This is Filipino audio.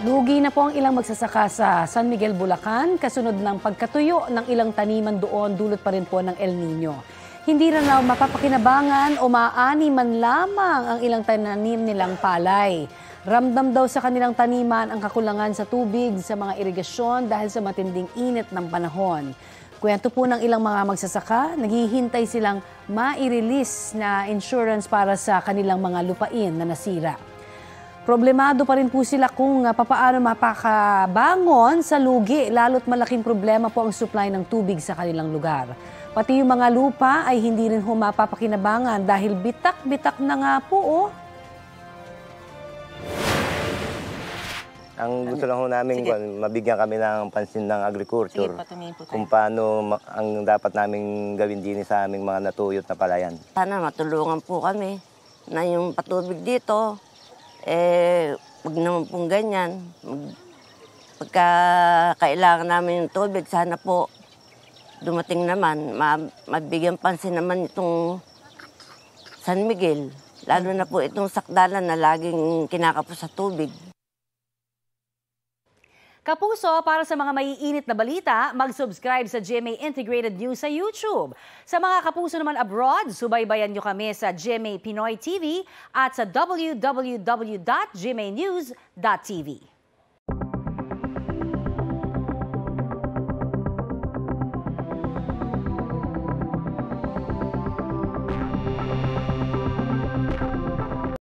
Lugi na po ang ilang magsasaka sa San Miguel, Bulacan, kasunod ng pagkatuyo ng ilang taniman doon dulot pa rin po ng El Nino. Hindi na raw mapapakinabangan o maaani man lamang ang ilang tanim nilang palay. Ramdam daw sa kanilang taniman ang kakulangan sa tubig sa mga irigasyon dahil sa matinding init ng panahon. Kwento po ng ilang mga magsasaka, naghihintay silang mai-release na insurance para sa kanilang mga lupain na nasira. Problemado pa rin po sila kung papaano mapakabangon sa lugi, lalo't malaking problema po ang supply ng tubig sa kanilang lugar. Pati yung mga lupa ay hindi rin mapapakinabangan dahil bitak-bitak na nga po. Ang gusto lang namin, mabigyan kami ng pansin ng agriculture. Kung paano ang dapat namin gawin din sa aming mga natuyot na palayan. Sana matulungan po kami na yung patubig dito, wag naman pong ganyan. Pagka kailangan namin yung tubig, sana po dumating naman, mabigyan pansin naman itong San Miguel. Lalo na po itong sakdalan na laging kinakapos sa tubig. Kapuso, para sa mga maiinit na balita, mag-subscribe sa GMA Integrated News sa YouTube. Sa mga kapuso naman abroad, subaybayan nyo kami sa GMA Pinoy TV at sa www.gmanews.tv.